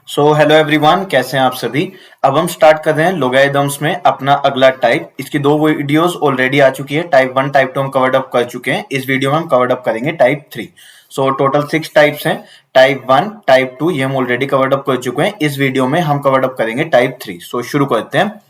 So hello everyone, कैसे हैं आप सभी। अब हम स्टार्ट कर रहे हैं लोगैरिथम्स में अपना अगला टाइप। इसकी दो वीडियोस ऑलरेडी आ चुकी है। टाइप 1 टाइप 2 हम कवर्ड अप कर चुके हैं। इस वीडियो में हम कवर्ड अप करेंगे टाइप 3। सो टोटल 6 टाइप्स हैं। टाइप 1 टाइप 2 ये हम ऑलरेडी कवर्ड अप कर चुके हैं। इस वीडियो में हम कवर्ड अप करेंगे टाइप 3। सो शुरू करते हैं।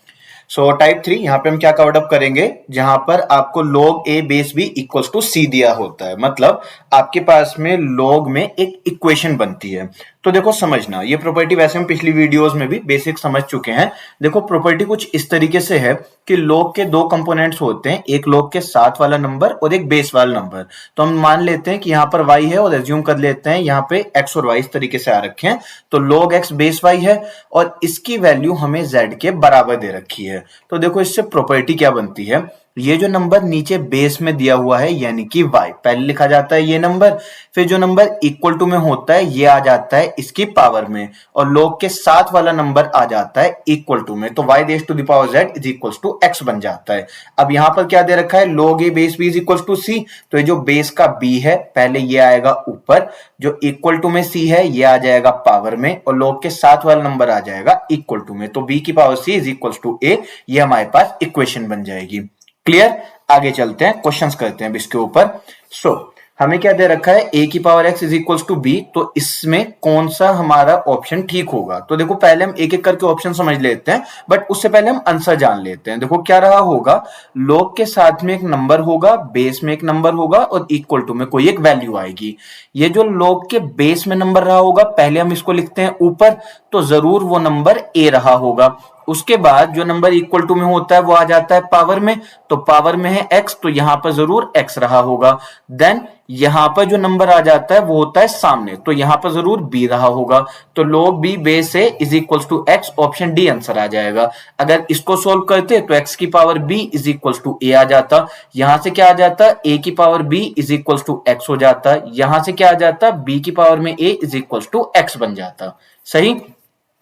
सो टाइप 3 यहाँ पे हम क्या कवर्ड अप करेंगे, जहां पर आपको log a base b equals to c दिया होता है। मतलब आपके पास में log में एक इक्वेशन बनती है। तो देखो समझना, ये प्रॉपर्टी वैसे हम पिछली वीडियोस में भी बेसिक समझ चुके हैं। देखो प्रॉपर्टी कुछ इस तरीके से है कि log के दो कंपोनेंट्स होते हैं, एक log के साथ वाला नंबर और एक बेस वाला नंबर। तो हम मान लेते हैं कि यहाँ पर y है और एज्यूम कर लेते हैं यहाँ पे x और y इस तरीके से आ रखे हैं। तो log x बेस y है और इसकी वैल्यू हमें z के बराबर दे रखी है। तो देखो इससे प्रॉपर्टी क्या बनती है, ये जो नंबर नीचे बेस में दिया हुआ है यानी कि y पहले लिखा जाता है ये नंबर, फिर जो नंबर इक्वल टू में होता है ये आ जाता है इसकी पावर में, और log के साथ वाला नंबर आ जाता है इक्वल टू में। तो y raise to the power z is equal to x बन जाता है। अब यहां पर क्या दे रखा है, log a base b is equal to c। तो ये जो बेस का b है पहले ये आएगा ऊपर, जो इक्वल टू में c है ये आ जाएगा पावर में, और log के साथ वाला नंबर आ जाएगा इक्वल टू में। तो b की power c is equal to a, ये हमारे पास इक्वेशन बन जाएगी। क्लियर। आगे चलते हैं, क्वेश्चंस करते हैं इसके ऊपर। सो हमें क्या दे रखा है, a की power x is equal to b। तो इसमें कौन सा हमारा ऑप्शन ठीक होगा। तो देखो पहले हम एक एक करके ऑप्शन समझ लेते हैं, बट उससे पहले हम आंसर जान लेते हैं। देखो क्या रहा होगा, log के साथ में एक नंबर होगा, बेस में एक नंबर होगा और इक्वल टू में कोई एक वैल्यू आएगी। ये जो log के बेस में नंबर रहा होगा पहले हम इसको लिखते हैं ऊपर, तो जरूर वो नंबर a रहा होगा। उसके बाद जो नंबर इक्वल टू में होता है वो आ जाता है पावर में, तो पावर में है x, तो यहां पर जरूर x रहा होगा। देन यहां पर जो नंबर आ जाता है वो होता है सामने, तो यहां पर जरूर b रहा होगा। तो log b base a is equal to x, option D answer आ जाएगा। अगर इसको सोल्व करते तो x की power b is equal to a आ जाता, यहां से क्या आ जाता, a की power b is equal to x हो जाता, यहां से क्या आ जाता, b की पावर में a is equal to x बन जाता। सही।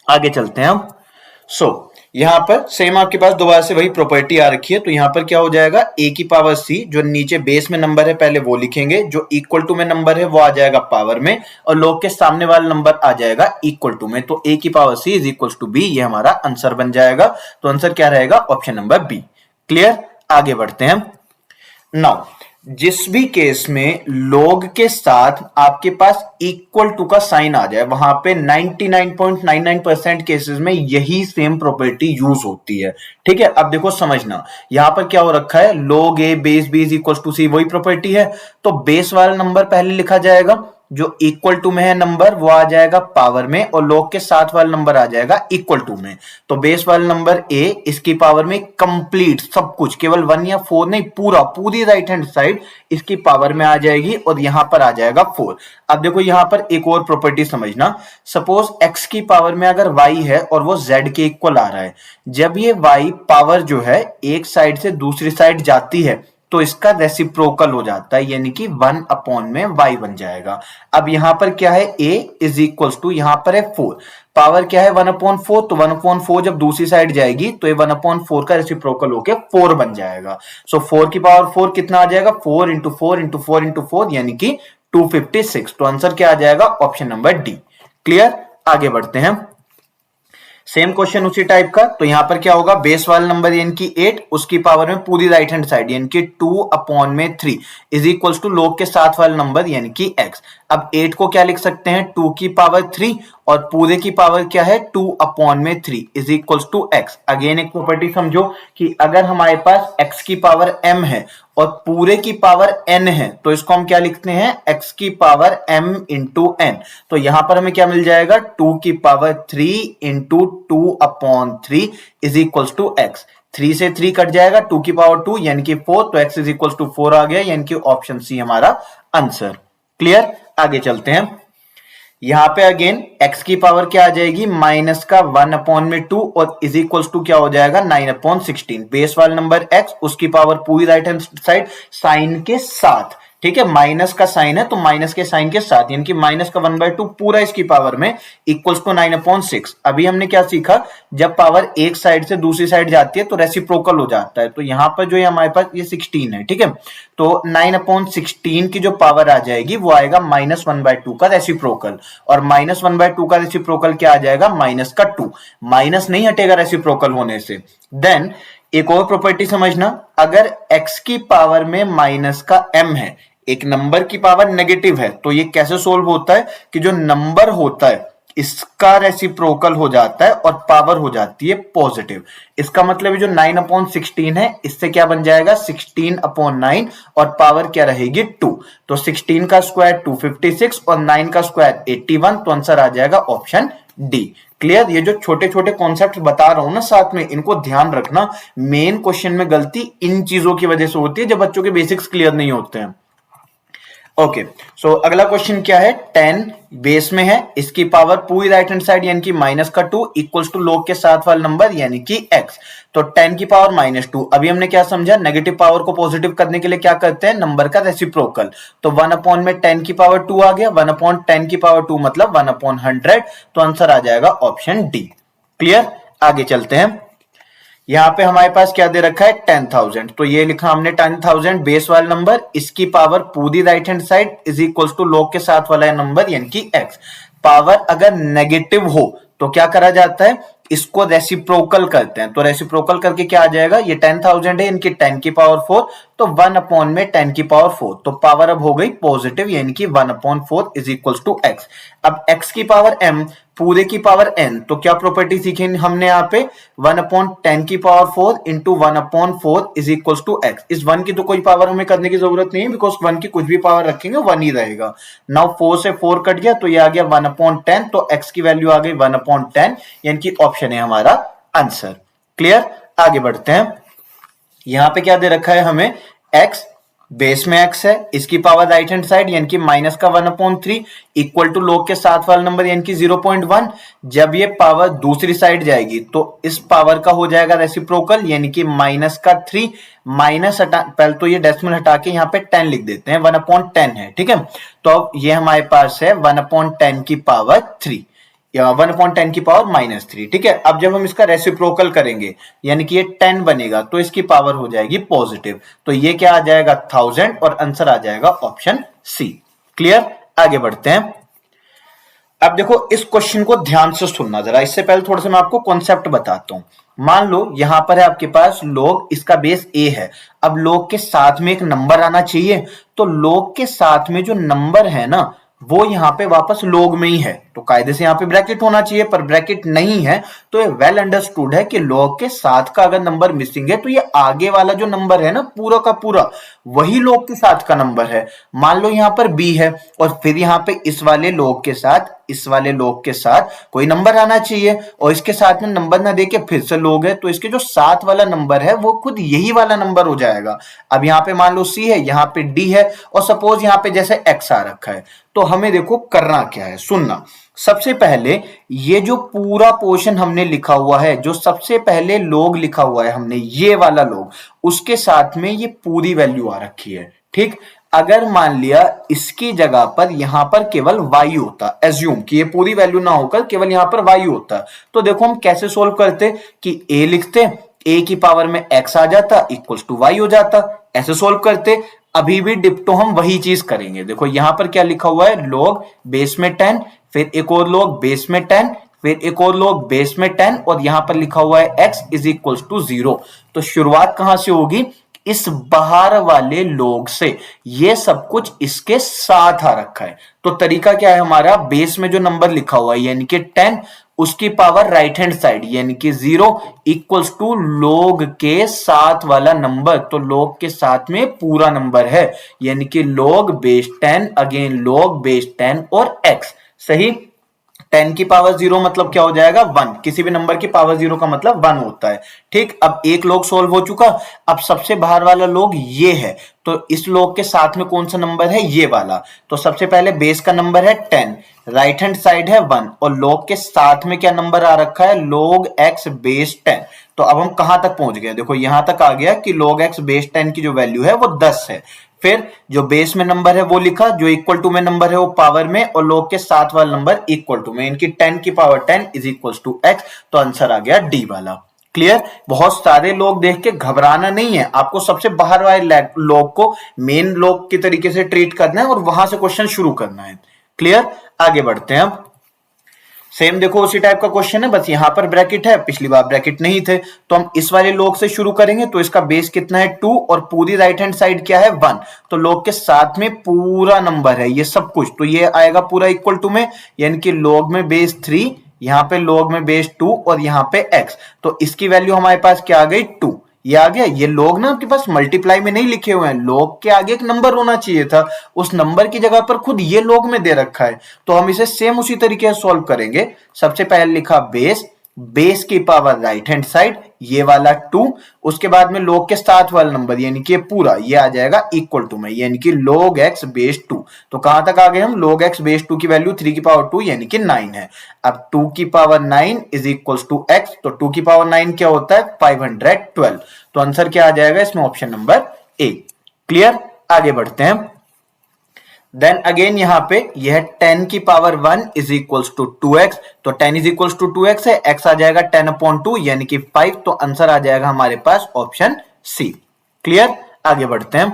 आगे चलते हैं हम। यहां पर सेम आपके पास दोबारा से वही प्रॉपर्टी आ रखी है। तो यहां पर क्या हो जाएगा, a की पावर c, जो नीचे बेस में नंबर है पहले वो लिखेंगे, जो इक्वल टू में नंबर है वो आ जाएगा पावर में, और log के सामने वाला नंबर आ जाएगा इक्वल टू में। तो a की power c is equal to b, ये हमारा आंसर बन जाएगा। तो आंसर क्या रहेगा, ऑप्शन नंबर बी। क्लियर। आगे बढ़ते हैं। नाउ जिस भी केस में log के साथ आपके पास इक्वल टू का साइन आ जाए, वहां पे 99.99% केसेस में यही सेम प्रॉपर्टी यूज होती है। ठीक है। अब देखो समझना, यहां पर क्या हो रखा है, log a base b is equal to c, वही प्रॉपर्टी है। तो बेस वाला नंबर पहले लिखा जाएगा, जो इक्वल टू में है नंबर वो आ जाएगा पावर में, और log के साथ वाला नंबर आ जाएगा इक्वल टू में। तो बेस वाला नंबर a, इसकी पावर में कंप्लीट सब कुछ, केवल 1 या 4 नहीं, पूरी राइट हैंड साइड इसकी पावर में आ जाएगी, और यहां पर आ जाएगा 4। अब देखो यहां पर एक और प्रॉपर्टी समझना, सपोज x की पावर में अगर y है और वो z के इक्वल आ रहा है, जब ये y पावर जो है एक साइड से दूसरी साइड जाती है तो इसका रेसिप्रोकल हो जाता है, यानी कि 1 अपॉन में y बन जाएगा। अब यहां पर क्या है, a इज इक्वल टू, यहां पर है 4, पावर क्या है 1 अपॉन 4, तो 1 अपॉन 4 जब दूसरी साइड जाएगी तो ये 1 अपॉन 4 का रेसिप्रोकल होके 4 बन जाएगा। सो 4 की पावर 4 कितना आ जाएगा, 4 इंटू 4 इंटू 4 इंटू 4, यानी कि 256। तो आंसर क्या आ जाएगा, ऑप्शन नंबर डी। क्लियर। आगे बढ़ते हैं। सेम क्वेश्चन उसी टाइप का। तो यहां पर क्या होगा, बेस वाला नंबर यानी कि 8, उसकी पावर में पूरी राइट हैंड साइड यानी कि 2 अपॉन में 3 इज इक्वल टू log के साथ वाला नंबर यानी कि x। अब 8 को क्या लिख सकते हैं, 2 की पावर 3, और पूरे की पावर क्या है 2 अपॉन में 3 is equal to x। Again एक प्रॉपर्टी समझो कि अगर हमारे पास x की पावर m है और पूरे की पावर n है, तो इसको हम क्या लिखते हैं, x की पावर m इंटू n। तो यहां पर हमें क्या मिल जाएगा, 2 की पावर 3 इंटू 2 upon 3 is equal to x। 3 से 3 कट जाएगा, 2 की पावर 2 यानी कि 4, तो x इज इक्वल टू 4 आ गया, यानी कि ऑप्शन सी हमारा आंसर। क्लियर। आगे चलते हैं। यहां पे अगेन x की पावर क्या आ जाएगी, माइनस का 1 अपॉन में 2, और इज इक्वल टू क्या हो जाएगा 9 अपॉन 16। बेस वाला नंबर x, उसकी पावर पूरी राइट हैंड साइड साइन के साथ ठीक है, माइनस का साइन है तो माइनस के साइन के साथ, यानी कि माइनस का 1/2 पूरा इसकी पावर में इक्वल्स टू 9/6। अभी हमने क्या सीखा, जब पावर एक साइड से दूसरी साइड जाती है तो रेसिप्रोकल हो जाता है। तो यहां पर जो है हमारे पास ये 16 है, ठीक है, तो 9/16 की जो पावर आ जाएगी वो आएगा -1/2 का रेसिप्रोकल, और -1/2 का रेसिप्रोकल क्या आ जाएगा, माइनस का 2। माइनस नहीं हटेगा रेसिप्रोकल होने से। देन एक और प्रॉपर्टी समझना, अगर x की पावर में माइनस का m है, एक नंबर की पावर नेगेटिव है, तो ये कैसे सोल्व होता है कि जो नंबर होता है इसका रेसिप्रोकल हो जाता है और पावर हो जाती है पॉजिटिव। इसका मतलब है जो 9/16 है इससे क्या बन जाएगा, 16/9, और पावर क्या रहेगी 2। तो 16 का स्क्वायर 256 और 9 का स्क्वायर 81, तो आंसर आ जाएगा ऑप्शन डी। क्लियर? ये जो छोटे छोटे कॉन्सेप्ट बता रहा हूं ना साथ में, इनको ध्यान रखना। मेन क्वेश्चन में गलती इन चीजों की वजह से होती है जब बच्चों के बेसिक्स क्लियर नहीं होते हैं। ओके, सो अगला क्वेश्चन क्या है, 10 बेस में है, इसकी पावर पूरी राइट हैंड साइड यानी कि माइनस का 2 इक्वल्स टू log के साथ वाला नंबर यानी कि x। तो 10 की पावर -2, अभी हमने क्या समझा, नेगेटिव पावर को पॉजिटिव करने के लिए क्या करते हैं, नंबर का रेसिप्रोकल। तो 1/10 की पावर 2 आ गया, 1/10 की पावर 2 मतलब 1/100, तो आंसर आ जाएगा ऑप्शन डी। क्लियर? आगे चलते हैं। यहां पे हमारे पास क्या दे रखा है, 10,000। तो ये लिखा हमने 10,000 बेस वाला नंबर, इसकी पावर पूरी right hand side is equal to log के साथ वाला नंबर यानी कि x। पावर अगर नेगेटिव हो तो क्या करा जाता है, इसको रेसिप्रोकल करते हैं। तो रेसिप्रोकल करके क्या आ जाएगा, ये 10,000 है, इनकी 10 की पावर 4, तो 1/10 की पावर 4, तो पावर अब हो गई पॉजिटिव यानी कि 1/4 इज इक्वल टू x। अब x की पावर m पूरे की पावर n, तो क्या प्रॉपर्टी सीखी हमने यहाँ पे, 1/10 की पावर 4 इंटू 1/4 इज इक्वल टू x। इस 1 की तो कोई पावर हमें करने की जरूरत नहीं है, बिकॉज 1 की कुछ भी पावर रखेंगे 1 ही रहेगा। नाउ 4 से 4 कट गया तो ये आ गया 1/10, तो x की वैल्यू आ गई 1/10, यानी कि ऑप्शन है हमारा आंसर। क्लियर? आगे बढ़ते हैं। यहां पे क्या दे रखा है हमें, x बेस में x है, इसकी पावर राइट हैंड साइड यानी कि माइनस का 1/3 इक्वल टू log के साथ वाला नंबर यानी कि 0.1। जब ये पावर दूसरी साइड जाएगी तो इस पावर का हो जाएगा रेसिप्रोकल यानी कि माइनस का 3। माइनस हटा, पहले तो ये डेसिमल हटा के यहाँ पे 10 लिख देते हैं, 1/10 है, ठीक है। तो अब ये हमारे पास है 1/10 की पावर 3 या 1/10 की पावर -3, ठीक है। अब जब हम इसका रेसिप्रोकल करेंगे यानी कि ये 10 बनेगा तो इसकी पावर हो जाएगी पॉजिटिव, तो ये क्या आ जाएगा 1000, और आंसर आ जाएगा ऑप्शन सी। क्लियर? आगे बढ़ते हैं। अब देखो इस क्वेश्चन को ध्यान से सुनना जरा, इससे पहले थोड़ा सा मैं आपको कॉन्सेप्ट बताता हूं। मान लो यहां पर है आपके पास log, इसका बेस a है। अब log के साथ में एक नंबर आना चाहिए, तो log के साथ में जो नंबर है ना वो यहां पे वापस log में ही है, तो कायदे से यहां पे ब्रैकेट होना चाहिए, पर ब्रैकेट नहीं है। तो ये वेल अंडरस्टूड है कि log के साथ का अगर नंबर मिसिंग है तो ये आगे वाला जो नंबर है ना पूरा का पूरा वही log के साथ का नंबर है। मान लो यहां पर b है और फिर यहां पे इस वाले log के साथ, इस वाले log के साथ कोई नंबर आना चाहिए, और इसके साथ में नंबर ना देके फिर से log है, तो इसके जो साथ वाला नंबर है वो खुद यही वाला नंबर हो जाएगा। अब यहाँ पे मान लो c है, यहाँ पे d है, और सपोज यहाँ पे जैसे x आ रखा है, तो हमें देखो करना क्या है, सुनना। सबसे पहले ये जो पूरा पोर्शन हमने लिखा हुआ है, जो सबसे पहले log लिखा हुआ है हमने, ये वाला log, उसके साथ में ये पूरी वैल्यू आ रखी है, ठीक। अगर मान लिया इसकी जगह पर यहां पर केवल y होता, एज्यूम कि ये पूरी वैल्यू ना होकर केवल यहां पर y होता, तो देखो हम कैसे सोल्व करते कि a लिखते, a की पावर में x आ जाता इक्वल्स टू y हो जाता, ऐसे सोल्व करते। अभी भी डिप्टो हम वही चीज करेंगे। देखो यहां पर क्या लिखा हुआ है, log बेस में 10, फिर एक और log बेस में 10, फिर एक और log बेस में 10, और यहां पर लिखा हुआ है x इज इक्वल्स टू 0। तो शुरुआत कहां से होगी, इस बाहर वाले log से। ये सब कुछ इसके साथ आ रखा है, तो तरीका क्या है हमारा, बेस में जो नंबर लिखा हुआ है यानी कि 10, उसकी पावर राइट हैंड साइड यानी कि 0 इक्वल्स टू log के साथ वाला नंबर, तो log के साथ में पूरा नंबर है यानी कि log base 10, again log base 10 और x। सही? 10 की पावर 0 मतलब क्या हो जाएगा, 1। किसी भी नंबर की पावर 0 का मतलब 1 होता है, ठीक। अब एक log सोल्व हो चुका। अब सबसे बाहर वाला log ये है, तो इस log के साथ में कौन सा नंबर है, ये वाला। तो सबसे पहले बेस का नंबर है 10, राइट हैंड साइड है 1, और log के साथ में क्या नंबर आ रखा है, log x बेस 10। तो अब हम कहां तक पहुंच गए, देखो यहां तक आ गया कि log x बेस 10 की जो वैल्यू है वो 10 है। फिर जो बेस में नंबर है वो लिखा, जो इक्वल टू में नंबर है वो पावर में, और log के साथ वाला नंबर इक्वल टू में, इनकी 10 की power 10 is equal to x। तो आंसर आ गया डी वाला। क्लियर। बहुत सारे लोग देख के घबराना नहीं है, आपको सबसे बाहर वाले लोग को मेन लोग की तरीके से ट्रीट करना है और वहां से क्वेश्चन शुरू करना है। क्लियर। आगे बढ़ते हैं। अब सेम देखो उसी टाइप का क्वेश्चन है, बस यहां पर ब्रैकेट है, पिछली बार ब्रैकेट नहीं थे, तो हम इस वाले log से शुरू करेंगे। तो इसका बेस कितना है 2 और पूरी राइट हैंड साइड क्या है 1, तो log के साथ में पूरा नंबर है ये सब कुछ, तो ये आएगा पूरा इक्वल टू में, यानी कि log में बेस 3, यहां पे log में बेस 2 और यहां पे x, तो इसकी वैल्यू हमारे पास क्या आ गई 2। ये आ गया। ये log ना आपके पास मल्टीप्लाई में नहीं लिखे हुए हैं, log के आगे एक नंबर होना चाहिए था, उस नंबर की जगह पर खुद ये log में दे रखा है, तो हम इसे सेम उसी तरीके से सॉल्व करेंगे। सबसे पहले लिखा बेस, बेस की पावर राइट हैंड साइड ये वाला 2, उसके बाद में log के साथ वाला नंबर यानी कि पूरा ये आ जाएगा इक्वल टू में, यानी कि log x बेस 2। तो कहां तक आ गए हम, log x बेस 2 की वैल्यू 3 की पावर 2 यानी कि 9 है। अब 2 की power 9 is equal to x, तो 2 की पावर 9 क्या होता है 512। तो आंसर क्या आ जाएगा इसमें, ऑप्शन नंबर ए। क्लियर। आगे बढ़ते हैं। देन अगेन यहां पे यह 10 की power 1 is equals to 2x, तो 10 इज इक्वल्स टू 2x है, x आ जाएगा 10/2 यानी कि 5, तो आंसर आ जाएगा हमारे पास ऑप्शन सी। क्लियर। आगे बढ़ते हैं।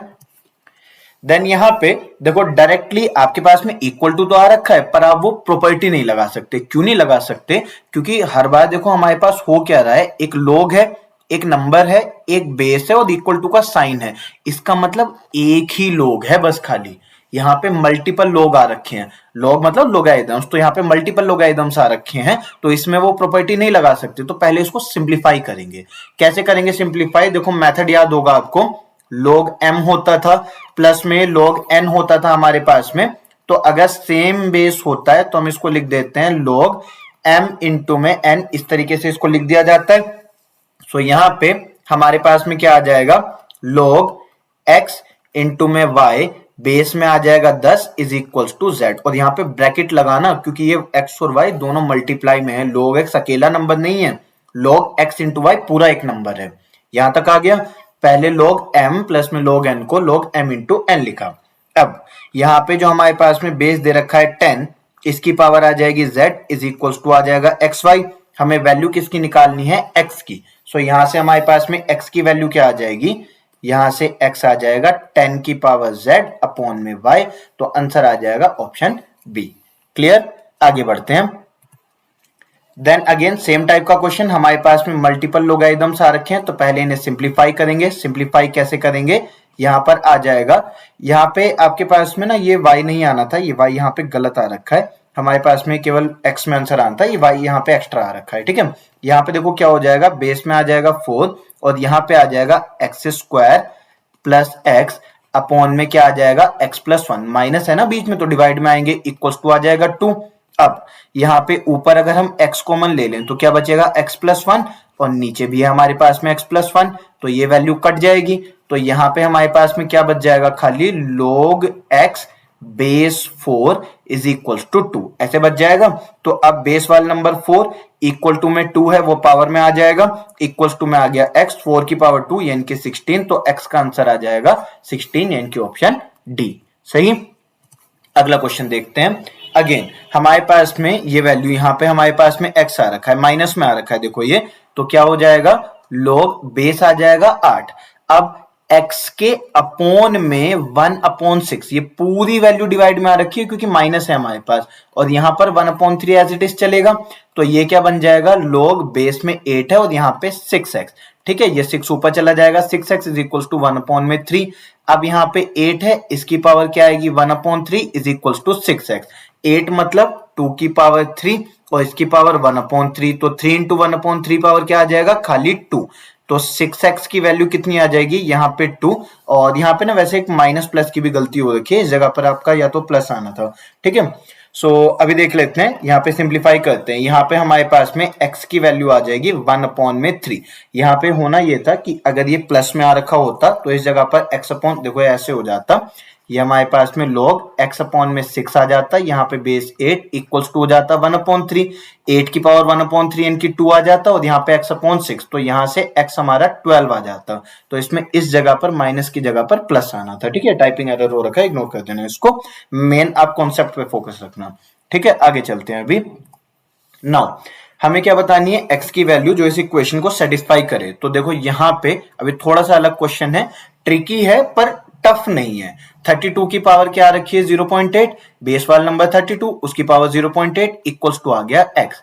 देन यहां पे देखो डायरेक्टली आपके पास में इक्वल टू तो आ रखा है, पर आप वो प्रॉपर्टी नहीं लगा सकते। क्यों नहीं लगा सकते, क्योंकि हर बार देखो हमारे पास हो क्या रहा है, एक log है, एक नंबर है, एक बेस है और इक्वल टू का साइन है, इसका मतलब एक ही log है बस खाली। यहाँ पे मल्टीपल log आ रखे हैं, log मतलब लोगैरिथम्स, तो यहाँ पे मल्टीपल लोगैरिथम्स आ रखे हैं, तो इसमें वो प्रॉपर्टी नहीं लगा सकते। तो पहले इसको सिंप्लीफाई करेंगे। कैसे करेंगे सिंप्लीफाई, देखो मेथड याद होगा आपको, log m होता था प्लस में log n होता था हमारे पास में, तो अगर सेम बेस होता है तो हम इसको लिख देते हैं log m इंटू में n, इस तरीके से इसको लिख दिया जाता है। सो यहां पे हमारे पास में क्या आ जाएगा, log x इंटू में y बेस में आ जाएगा 10 इज इक्वल टू z, और यहाँ पे ब्रैकेट लगाना क्योंकि ये x और y दोनों मल्टीप्लाई में है, log x अकेला नंबर नहीं है, log x इंटू y पूरा एक नंबर है। यहां तक आ गया। पहले log m प्लस में log n को log m इंटू n लिखा। अब यहाँ पे जो हमारे पास में बेस दे रखा है 10, इसकी पावर आ जाएगी z इज इक्वल टू आ जाएगा xy, हमें वैल्यू किसकी निकालनी है x की। सो यहां से हमारे पास में x की वैल्यू क्या आ जाएगी, यहां से x आ जाएगा 10 की पावर z अपॉन में y, तो आंसर आ जाएगा ऑप्शन बी। क्लियर। आगे बढ़ते हैं। देन अगेन सेम टाइप का क्वेश्चन, हमारे पास में मल्टीपल लोगैरिथम्स आ रखे हैं, तो पहले इन्हें सिंप्लीफाई करेंगे। सिंप्लीफाई कैसे करेंगे, यहां पर आ जाएगा, यहां पे आपके पास में ना ये y नहीं आना था, ये y यहां पे गलत आ रखा है, हमारे पास में केवल x में आंसर आना था, ये y यहाँ पे एक्स्ट्रा आ रखा है। ठीक है, यहाँ पे देखो क्या हो जाएगा, बेस में आ जाएगा 4 और यहाँ पे आ जाएगा x square plus x upon में क्या आ जाएगा x प्लस 1, माइनस है ना बीच में तो डिवाइड में आएंगे, इक्वल्स टू आ जाएगा 2। अब यहाँ पे ऊपर अगर हम x कॉमन ले लें तो क्या बचेगा x प्लस 1, और नीचे भी है हमारे पास में x प्लस 1, तो ये वैल्यू कट जाएगी, तो यहाँ पे हमारे पास में क्या बच जाएगा, खाली log x base 4 is equal to 2 ऐसे बच जाएगा। तो अब बेस वाला नंबर 4 इक्वल टू में 2 है, वो पावर में आ जाएगा, इक्वल टू में आ गया x 4 की पावर 2 यानी कि 16, तो x का आंसर आ जाएगा 16 यानी कि ऑप्शन डी। सही। अगला क्वेश्चन देखते हैं। अगेन हमारे पास में ये वैल्यू यहाँ पे हमारे पास में x आ रखा है, माइनस में आ रखा है, देखो ये, तो क्या हो जाएगा, log बेस आ जाएगा 8। अब x के अपॉन में 1/6, ये पूरी वैल्यू डिवाइड में आ रखी है क्योंकि माइनस है हमारे पास, और यहाँ पर 1/3 एज इट इज चलेगा, तो ये क्या बन जाएगा, log बेस में 8 है और यहाँ पे 6x। ठीक है, ये 6 ऊपर चला जाएगा, 6x इज इक्वल टू 1/3। अब यहाँ पे 8 है, इसकी पावर क्या आएगी, 1/3 इज इक्वल टू 6x। 8 मतलब 2 की पावर 3 और इसकी पावर 1/3, तो 3 इंटू 1/3 पावर क्या आ जाएगा, खाली 2, तो 6x की वैल्यू कितनी आ जाएगी, यहाँ पे 2, और यहाँ पे ना वैसे एक माइनस प्लस की भी गलती हो रखी है, इस जगह पर आपका या तो प्लस आना था। ठीक है, सो अभी देख लेते हैं, यहाँ पे सिंप्लीफाई करते हैं। यहाँ पे हमारे पास में x की वैल्यू आ जाएगी 1/3। यहाँ पे होना ये था कि अगर ये प्लस में आ रखा होता तो इस जगह पर x अपॉन, देखो ऐसे हो जाता, ये हमारे पास में log x अपॉन में 6 आ जाता है, यहाँ पे बेस 8 इक्वल्स टू हो जाता है 1/3, 8 की पावर 1/3 यानी कि 2 आ जाता है, और यहाँ पे x अपॉन 6, तो यहाँ से x हमारा 12 आ जाता। तो इसमें इस जगह पर माइनस की जगह पर प्लस आना था। ठीक है, टाइपिंग एरर हो रखा है, इग्नोर कर देना इसको, मेन आप कॉन्सेप्ट पे फोकस रखना। ठीक है, आगे चलते हैं। अभी नाउ हमें क्या बतानी है, x की वैल्यू जो इस इक्वेशन को सेटिस्फाई करे। तो देखो यहाँ पे अभी थोड़ा सा अलग क्वेश्चन है, ट्रिकी है पर टफ नहीं है। 32 की पावर क्या रखी है 0.8, बेस वाला नंबर 32 उसकी पावर 0.8 इक्वल्स टू आ गया x।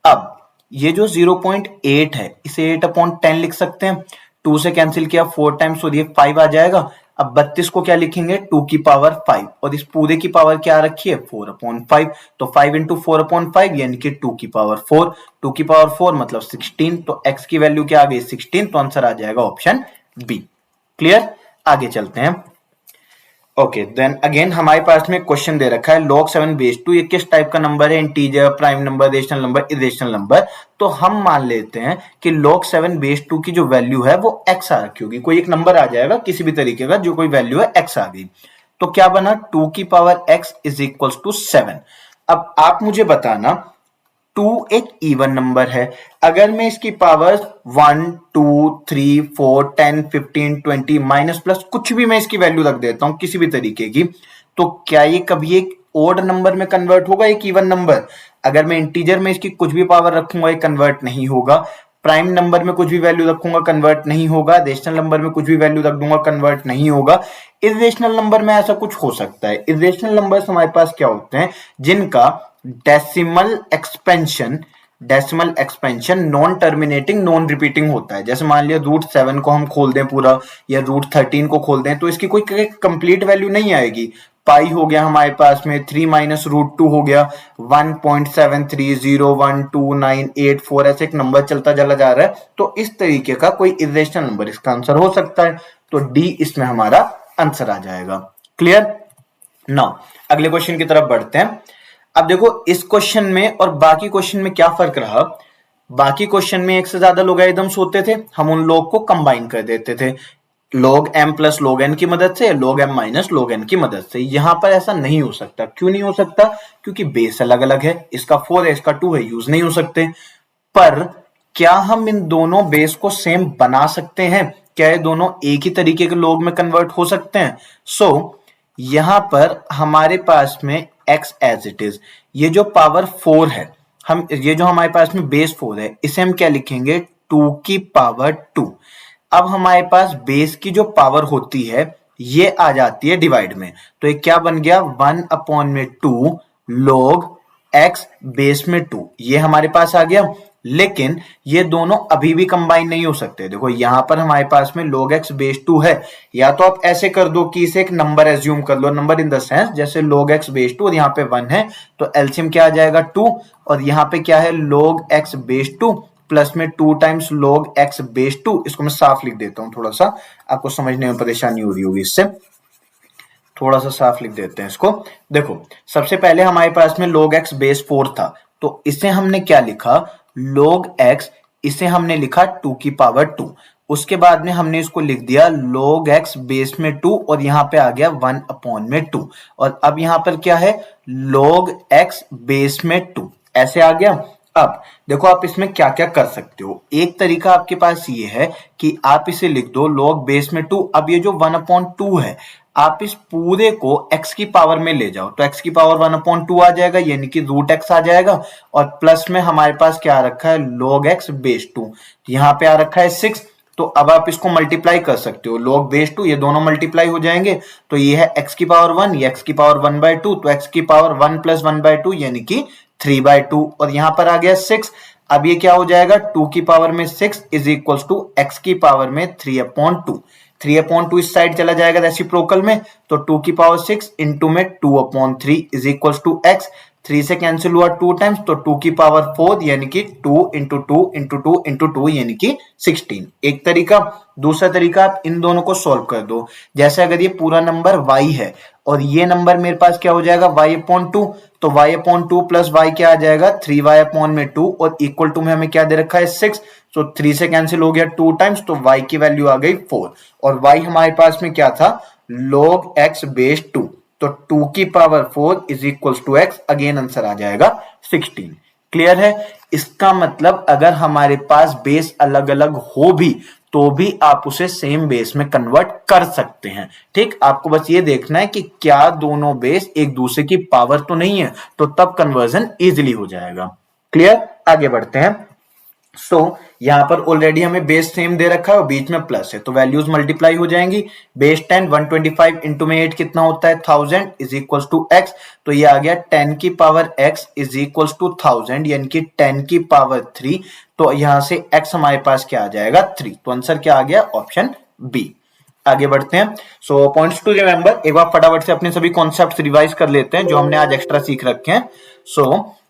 अब ये जो 0.8 है इसे 8/10 लिख सकते हैं, 2 से कैंसिल किया 4 टाइम्स, तो ये 5 आ जाएगा। अब 32 को क्या लिखेंगे 2 की पावर 5, और इस पूरे की पावर क्या रखी है 4/5, तो 5 इंटू 4/5 यानी कि 2 की पावर 4, 2 की पावर 4 मतलब 16, तो x की वैल्यू क्या आ गई 16, तो आंसर आ जाएगा ऑप्शन बी। क्लियर, आगे चलते हैं। ओके, देन अगेन हमारे पास में क्वेश्चन दे रखा है log 7 बेस 2, ये किस टाइप का नंबर है, integer, prime number, rational number, irrational number. तो हम मान लेते हैं कि log 7 बेस 2 की जो वैल्यू है वो x आ रखी होगी, कोई एक नंबर आ जाएगा किसी भी तरीके का, जो कोई वैल्यू है x आ गई। तो क्या बना 2 की power x is equal to 7। अब आप मुझे बताना 2 एक इवन नंबर है, अगर मैं इसकी पावर 1 2 3 4 10 15 20 माइनस प्लस कुछ भी मैं इसकी वैल्यू रख देता हूं किसी भी तरीके की, तो क्या ये कभी एक ओड नंबर में कन्वर्ट होगा, एक इवन नंबर? अगर मैं इंटीजर में इसकी कुछ भी पावर रखूंगा ये कन्वर्ट नहीं होगा, प्राइम नंबर में कुछ भी वैल्यू रखूंगा कन्वर्ट नहीं होगा, रेशनल नंबर में कुछ भी वैल्यू रख दूंगा कन्वर्ट नहीं होगा। इरेशनल नंबर में ऐसा कुछ हो सकता है। इरेशनल नंबर्स हमारे पास क्या होते हैं, जिनका decimal expansion non terminating non repeating होता है। जैसे मान लिया √7 को हम खोल दें पूरा, या √13 को खोल दें, तो इसकी कोई कंप्लीट वैल्यू नहीं आएगी। पाई हो गया हमारे पास में 3 माइनस √2 हो गया 1.73012984, ऐसे एक नंबर चलता चला जा रहा है। तो इस तरीके का कोई इरेशनल नंबर इसका आंसर हो सकता है, तो डी इसमें हमारा आंसर आ जाएगा। क्लियर, नाउ अगले क्वेश्चन की तरफ बढ़ते हैं। अब देखो इस क्वेश्चन में और बाकी क्वेश्चन में क्या फर्क रहा, बाकी क्वेश्चन में एक से ज्यादा लोगरिथम्स होते थे, हम उन लोग को कंबाइन कर देते थे log m plus log n की मदद से, log m minus log n की मदद से। यहां पर ऐसा नहीं हो सकता। क्यों नहीं हो सकता? क्योंकि बेस अलग अलग है, इसका 4 है इसका 2 है, यूज नहीं हो सकते। पर क्या हम इन दोनों बेस को सेम बना सकते हैं? क्या ये दोनों एक ही तरीके के log में कन्वर्ट हो सकते हैं? यहां पर हमारे पास में x एज इट इज, ये जो पावर 4 है, हम ये जो हमारे पास में बेस 4 है इसे हम क्या लिखेंगे 2 की पावर 2। अब हमारे पास बेस की जो पावर होती है ये आ जाती है डिवाइड में, तो ये क्या बन गया 1/2 log x बेस में 2, ये हमारे पास आ गया। लेकिन ये दोनों अभी भी कंबाइन नहीं हो सकते। देखो यहां पर हमारे पास में log x बेस 2 है, या तो आप ऐसे कर दो कि इसे एक नंबर एज्यूम कर लो, नंबर इन द सेंस जैसे log x बेस 2 और यहाँ पे 1 है, तो एलसीएम क्या आ जाएगा 2, और यहाँ पे क्या है log x बेस 2 प्लस में 2 टाइम्स log x बेस 2। इसको मैं साफ लिख देता हूं, थोड़ा सा आपको समझने में परेशानी हो रही होगी, इससे थोड़ा सा साफ लिख देते हैं इसको। देखो सबसे पहले हमारे पास में log x बेस 4 था, तो इसे हमने क्या लिखा log x, इसे हमने लिखा 2 की पावर 2। उसके बाद में हमने इसको लिख दिया log x बेस में 2, और यहां पे आ गया 1/2। और अब यहां पर क्या है log x बेस में 2, ऐसे आ गया। अब देखो आप इसमें क्या क्या कर सकते हो। एक तरीका आपके पास ये है कि आप इसे लिख दो log बेस में 2। अब ये जो 1/2 है, आप इस पूरे को x की पावर में ले जाओ, तो x की पावर 1/2 आ जाएगा, यानी कि √x आ जाएगा। और प्लस में हमारे पास क्या आ रखा है log x बेस 2, यहाँ पे आ रखा है 6। तो अब आप इसको मल्टीप्लाई कर सकते हो, log बेस 2 ये दोनों मल्टीप्लाई हो जाएंगे, तो ये है x की पावर 1, ये x की पावर 1/2, तो x की पावर 1 प्लस 1/2 यानी कि 3/2, और यहां पर आ गया 6। अब ये क्या हो जाएगा 2 की पावर में 6 इज इक्वल टू x की पावर में 3/2। 3/2 इस साइड चला जाएगा रेसिप्रोकल में, तो 2 की पावर 6 इंटू में 2/3 इज इक्वल टू x। 3 से कैंसिल हुआ 2 टाइम्स, तो 2 की पावर 4 यानी कि 2 इंटू 2 इंटू 2 इंटू 2 यानी कि 16, एक तरीका। दूसरा तरीका आप इन दोनों को सॉल्व कर दो। जैसे अगर ये पूरा नंबर y है और ये नंबर मेरे पास क्या हो जाएगा y/2, तो y/2 प्लस y क्या आ जाएगा 3y/2, और इक्वल टू में हमें क्या दे रखा है 6, तो 3 से कैंसिल हो गया 2 टाइम्स, तो y की वैल्यू आ गई 4, और y हमारे पास में क्या था log x बेस 2, तो 2 की power 4 is equal to x, again answer आ जाएगा 16। क्लियर है? इसका मतलब अगर हमारे पास बेस अलग अलग हो भी तो भी आप उसे सेम बेस में कन्वर्ट कर सकते हैं। ठीक, आपको बस ये देखना है कि क्या दोनों बेस एक दूसरे की पावर तो नहीं है, तो तब कन्वर्जन इजीली हो जाएगा। क्लियर? आगे बढ़ते हैं। यहां पर ऑलरेडी हमें बेस सेम दे रखा है और बीच में प्लस है, तो वैल्यूज मल्टीप्लाई हो जाएंगी। बेस 10 125 इंटू में 8 कितना होता है 1000 इज इक्वल टू x, तो ये आ गया 10 की power x is equal to 1000 यानी कि 10 की पावर 3, तो यहां से x हमारे पास क्या आ जाएगा 3, तो आंसर क्या आ गया ऑप्शन बी। आगे बढ़ते हैं। पॉइंट्स टू रिमेंबर, एक बार फटाफट से अपने सभी कॉन्सेप्ट रिवाइज कर लेते हैं जो हमने आज एक्स्ट्रा सीख रखे हैं।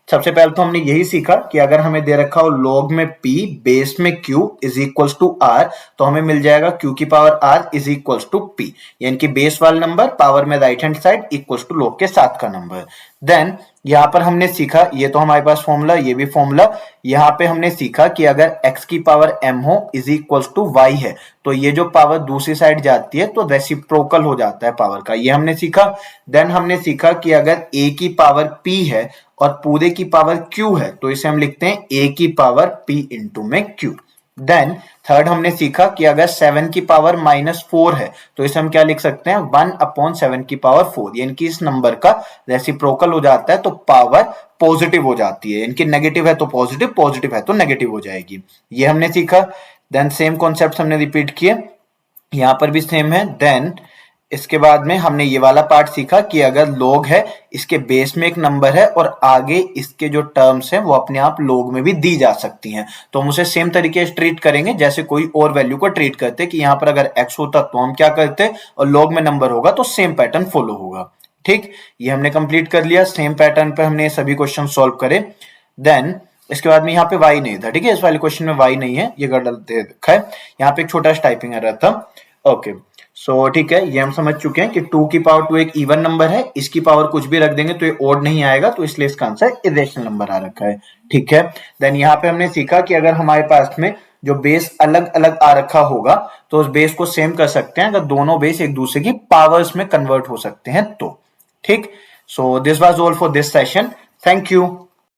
सबसे पहले तो हमने यही सीखा कि अगर हमें दे रखा हो log में p बेस में q is equal to r, तो हमें मिल जाएगा q की power r is equal to p, यानी कि बेस वाला नंबर पावर में right hand side equal to log के साथ का नंबर। देन यहां पर हमने सीखा, ये तो हमारे पास फॉर्मूला, ये भी फॉर्मूला, यहां पे हमने सीखा कि अगर x की पावर m हो इज इक्वल टू y है, तो ये जो पावर दूसरी साइड जाती है तो रेसिप्रोकल हो जाता है पावर का, ये हमने सीखा। देन हमने सीखा कि अगर a की पावर p है और पूरे की पावर q है, तो इसे हम लिखते हैं a की पावर p इंटू में q। देन थर्ड हमने सीखा कि अगर 7 की पावर -4 है, तो इसे हम क्या लिख सकते हैं 1/7 की पावर 4, यानी कि इस नंबर का रेसिप्रोकल हो जाता है तो पावर पॉजिटिव हो जाती है, यानी कि नेगेटिव है तो पॉजिटिव, पॉजिटिव है तो नेगेटिव हो जाएगी, ये हमने सीखा। देन सेम कॉन्सेप्ट हमने रिपीट किए, यहां पर भी सेम है। देन इसके बाद में हमने ये वाला पार्ट सीखा कि अगर log है, इसके बेस में एक नंबर है और आगे इसके जो टर्म्स हैं वो अपने आप log में भी दी जा सकती हैं, तो हम उसे सेम तरीके से ट्रीट करेंगे जैसे कोई और वैल्यू को ट्रीट करते, कि यहाँ पर अगर x होता तो हम क्या करते और log में नंबर होगा तो सेम पैटर्न फॉलो होगा। ठीक, ये हमने कंप्लीट कर लिया, सेम पैटर्न पर हमने सभी क्वेश्चन सॉल्व करे। देन इसके बाद में यहाँ पे y नहीं था, ठीक है, इस वाले क्वेश्चन में y नहीं है, ये गलत दे रखा है, यहाँ पे एक छोटा सा टाइपिंग एरर था। ओके, ठीक है, ये हम समझ चुके हैं कि 2 की पावर 2 एक इवन नंबर है, इसकी पावर कुछ भी रख देंगे तो ये ओड नहीं आएगा, तो इसलिए इसका आंसर इरेशनल नंबर आ रखा है। ठीक है, देन यहाँ पे हमने सीखा कि अगर हमारे पास में जो बेस अलग अलग आ रखा होगा तो उस बेस को सेम कर सकते हैं अगर दोनों बेस एक दूसरे की पावर्स में कन्वर्ट हो सकते हैं तो। ठीक, this was all for this session, thank you.